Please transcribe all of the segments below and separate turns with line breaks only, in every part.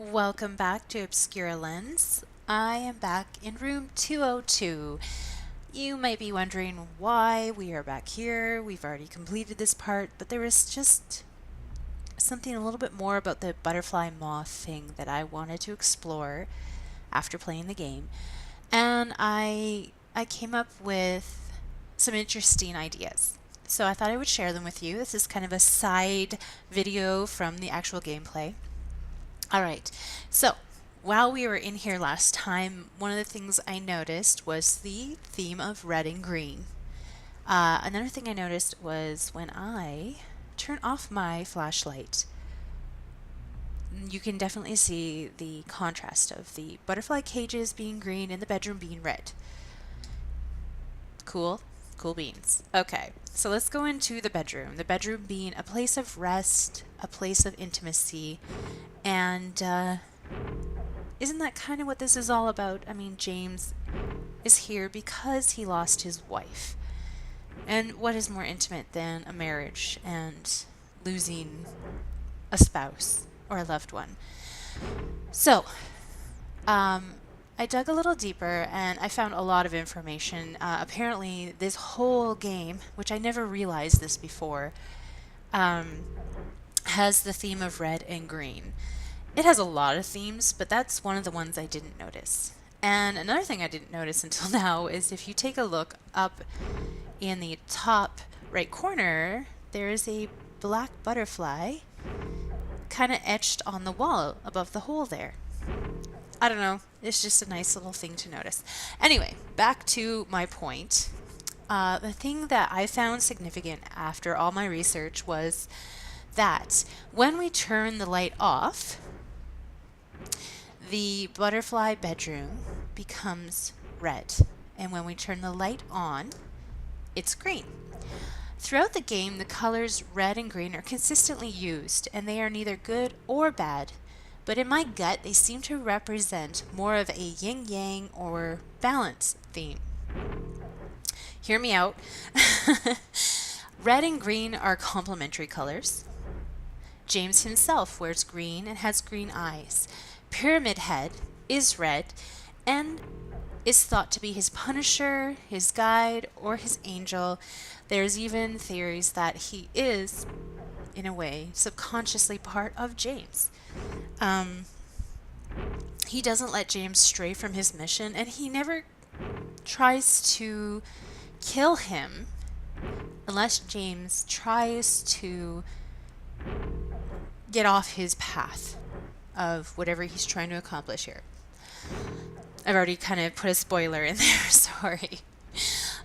Welcome back to Obscura Lens. I am back in room 202. You might be wondering why we are back here. We've already completed this part, but there was just something a little bit more about the butterfly moth thing that I wanted to explore after playing the game. And I came up with some interesting ideas. So I thought I would share them with you. This is kind of a side video from the actual gameplay. All right, so while we were in here last time, one of the things I noticed was the theme of red and green. Another thing I noticed was when I turn off my flashlight, you can definitely see the contrast of the butterfly cages being green and the bedroom being red. Cool? Cool beans. Okay, so let's go into the bedroom. The bedroom being a place of rest, a place of intimacy, and isn't that kind of what this is all about? I mean, James is here because he lost his wife. And what is more intimate than a marriage and losing a spouse or a loved one? So, I dug a little deeper and I found a lot of information. Apparently, this whole game, which I never realized this before, has the theme of red and green. It has a lot of themes, but that's one of the ones I didn't notice. And another thing I didn't notice until now is if you take a look up in the top right corner, there is a black butterfly kind of etched on the wall above the hole there. I don't know, it's just a nice little thing to notice. Anyway, back to my point. The thing that I found significant after all my research was that when we turn the light off, the butterfly bedroom becomes red, and when we turn the light on, it's green. Throughout the game, the colors red and green are consistently used, and they are neither good or bad, but in my gut, they seem to represent more of a yin-yang or balance theme. Hear me out. Red and green are complementary colors. James himself wears green and has green eyes. Pyramid Head is red and is thought to be his punisher, his guide, or his angel. There's even theories that he is, in a way, subconsciously part of James. He doesn't let James stray from his mission, and he never tries to kill him unless James tries to get off his path of whatever he's trying to accomplish here. I've already kind of put a spoiler in there, sorry.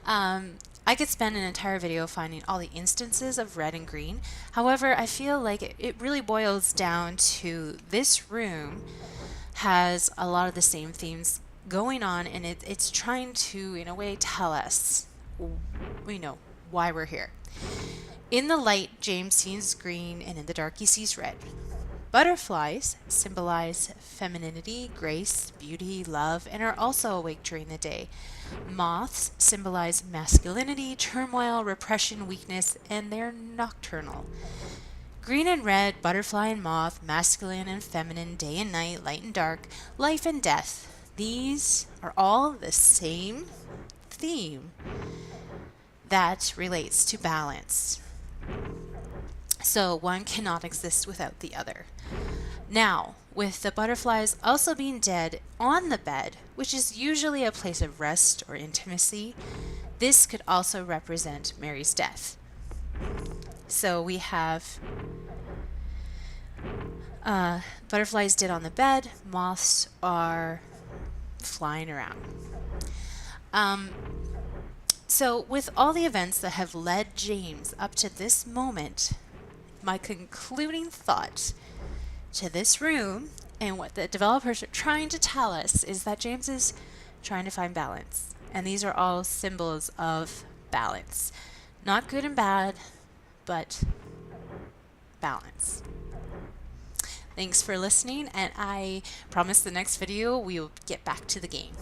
I could spend an entire video finding all the instances of red and green. However, I feel like it really boils down to this room has a lot of the same themes going on, and it's trying to, in a way, tell us, why we're here. In the light, James sees green, and in the dark, he sees red. Butterflies symbolize femininity, grace, beauty, love, and are also awake during the day. Moths symbolize masculinity, turmoil, repression, weakness, and they're nocturnal. Green and red, butterfly and moth, masculine and feminine, day and night, light and dark, life and death. These are all the same theme that relates to balance. So one cannot exist without the other. Now, with the butterflies also being dead on the bed, which is usually a place of rest or intimacy, this could also represent Mary's death. So we have butterflies dead on the bed, moths are flying around. So with all the events that have led James up to this moment, my concluding thought to this room and what the developers are trying to tell us is that James is trying to find balance. And these are all symbols of balance. Not good and bad, but balance. Thanks for listening, and I promise the next video we will get back to the game.